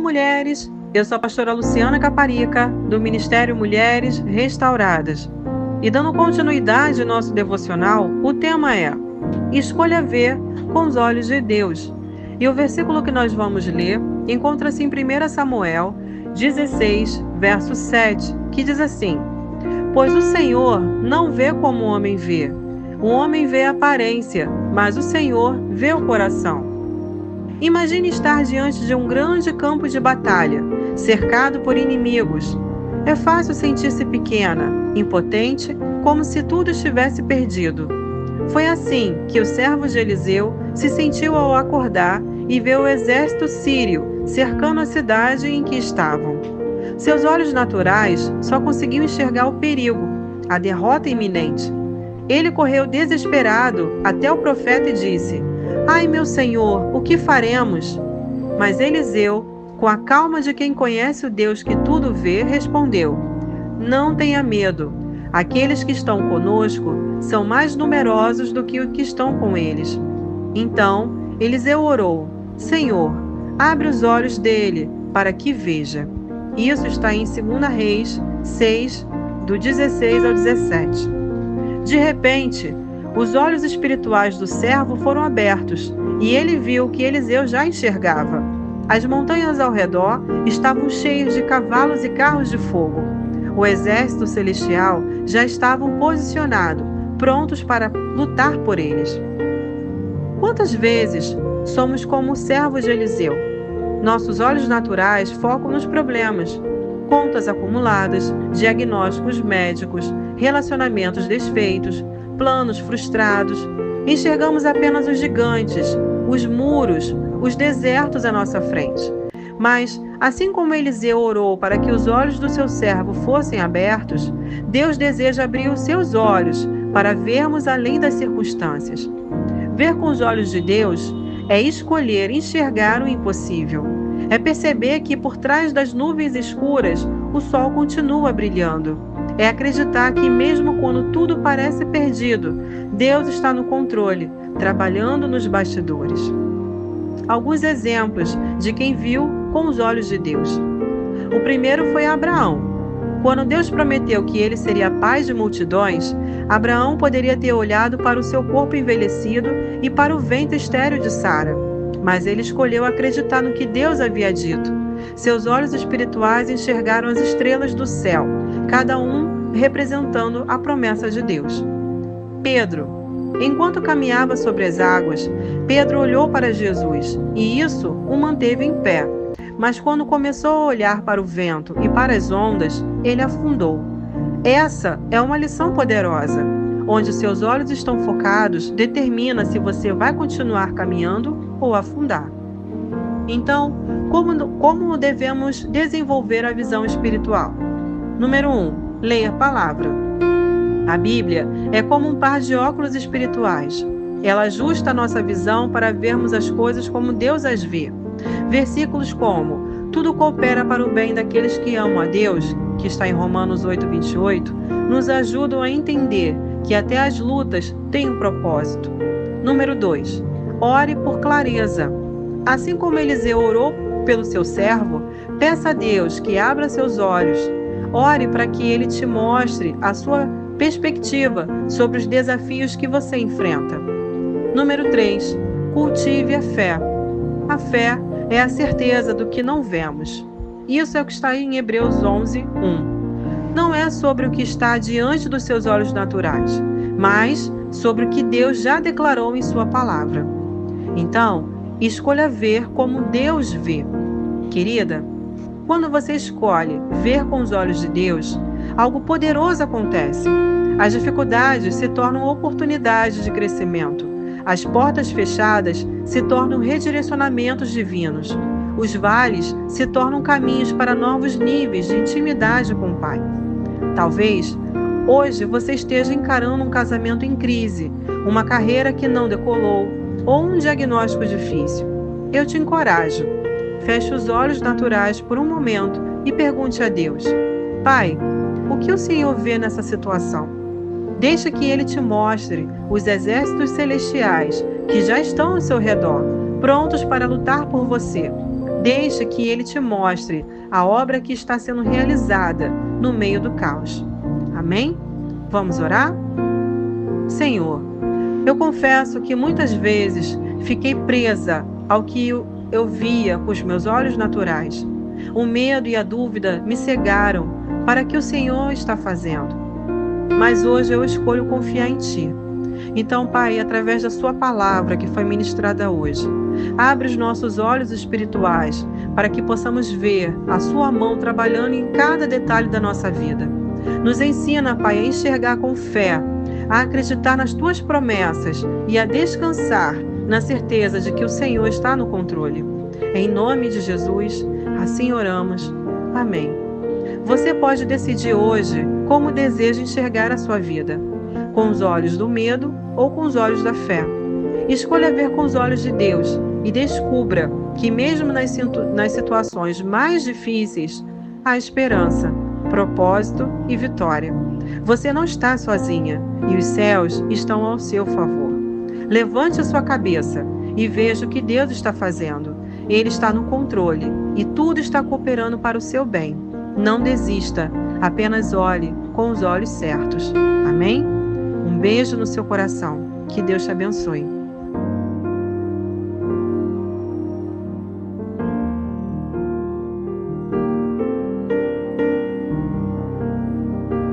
mulheres! Eu sou a pastora Luciana Caparica, do Ministério Mulheres Restauradas. E dando continuidade ao nosso devocional, o tema é Escolha ver com os olhos de Deus. E o versículo que nós vamos ler encontra-se em 1 Samuel 16, verso 7, que diz assim: Pois o Senhor não vê como o homem vê. O homem vê a aparência, mas o Senhor vê o coração. Imagine estar diante de um grande campo de batalha, cercado por inimigos. É fácil sentir-se pequena, impotente, como se tudo estivesse perdido. Foi assim que o servo de Eliseu se sentiu ao acordar e ver o exército sírio cercando a cidade em que estavam. Seus olhos naturais só conseguiam enxergar o perigo, a derrota iminente. Ele correu desesperado até o profeta e disse: Ai, meu senhor, o que faremos? Mas Eliseu, com a calma de quem conhece o Deus que tudo vê, respondeu: Não tenha medo. Aqueles que estão conosco são mais numerosos do que os que estão com eles. Então Eliseu orou: Senhor, abre os olhos dele para que veja. Isso está em 2 Reis 6, do 16 ao 17. De repente, os olhos espirituais do servo foram abertos e ele viu que Eliseu já enxergava. As montanhas ao redor estavam cheias de cavalos e carros de fogo. O exército celestial já estava posicionado, prontos para lutar por eles. Quantas vezes somos como o servo de Eliseu? Nossos olhos naturais focam nos problemas, contas acumuladas, diagnósticos médicos, relacionamentos desfeitos, planos frustrados. Enxergamos apenas os gigantes, os muros, os desertos à nossa frente. Mas, assim como Eliseu orou para que os olhos do seu servo fossem abertos, Deus deseja abrir os seus olhos para vermos além das circunstâncias. Ver com os olhos de Deus é escolher enxergar o impossível. É perceber que por trás das nuvens escuras o sol continua brilhando. É acreditar que mesmo quando tudo parece perdido, Deus está no controle, trabalhando nos bastidores. Alguns exemplos de quem viu com os olhos de Deus. O primeiro foi Abraão. Quando Deus prometeu que ele seria pai de multidões, Abraão poderia ter olhado para o seu corpo envelhecido e para o ventre estéril de Sara. Mas ele escolheu acreditar no que Deus havia dito. Seus olhos espirituais enxergaram as estrelas do céu, cada um representando a promessa de Deus. Pedro. Enquanto caminhava sobre as águas, Pedro olhou para Jesus, e isso o manteve em pé. Mas quando começou a olhar para o vento e para as ondas, ele afundou. Essa é uma lição poderosa. Onde seus olhos estão focados, determina se você vai continuar caminhando ou afundar. Então, como devemos desenvolver a visão espiritual? Número 1. Leia a palavra. A Bíblia é como um par de óculos espirituais. Ela ajusta a nossa visão para vermos as coisas como Deus as vê. Versículos como: Tudo coopera para o bem daqueles que amam a Deus, que está em Romanos 8:28, nos ajudam a entender que até as lutas têm um propósito. Número 2. Ore por clareza. Assim como Eliseu orou pelo seu servo, peça a Deus que abra seus olhos. Ore para que ele te mostre a sua perspectiva sobre os desafios que você enfrenta. Número 3. Cultive a fé. A fé é a certeza do que não vemos. Isso é o que está em Hebreus 11:1. Não é sobre o que está diante dos seus olhos naturais, mas sobre o que Deus já declarou em sua palavra. Então, escolha ver como Deus vê. Querida, quando você escolhe ver com os olhos de Deus, algo poderoso acontece. As dificuldades se tornam oportunidades de crescimento. As portas fechadas se tornam redirecionamentos divinos. Os vales se tornam caminhos para novos níveis de intimidade com o Pai. Talvez hoje você esteja encarando um casamento em crise, uma carreira que não decolou ou um diagnóstico difícil. Eu te encorajo. Feche os olhos naturais por um momento e pergunte a Deus: Pai, o que o Senhor vê nessa situação? Deixa que Ele te mostre os exércitos celestiais que já estão ao seu redor, prontos para lutar por você. Deixe que Ele te mostre a obra que está sendo realizada no meio do caos. Amém? Vamos orar? Senhor, eu confesso que muitas vezes fiquei presa ao que eu via com os meus olhos naturais. O medo e a dúvida me cegaram para o que o Senhor está fazendo. Mas hoje eu escolho confiar em Ti. Então, Pai, através da Sua palavra que foi ministrada hoje, abre os nossos olhos espirituais para que possamos ver a Sua mão trabalhando em cada detalhe da nossa vida. Nos ensina, Pai, a enxergar com fé, a acreditar nas Tuas promessas e a descansar na certeza de que o Senhor está no controle. Em nome de Jesus, assim oramos. Amém. Você pode decidir hoje como deseja enxergar a sua vida, com os olhos do medo ou com os olhos da fé. Escolha ver com os olhos de Deus e descubra que mesmo nas situações mais difíceis, há esperança, propósito e vitória. Você não está sozinha e os céus estão ao seu favor. Levante a sua cabeça e veja o que Deus está fazendo. Ele está no controle e tudo está cooperando para o seu bem. Não desista, apenas olhe com os olhos certos. Amém? Um beijo no seu coração. Que Deus te abençoe.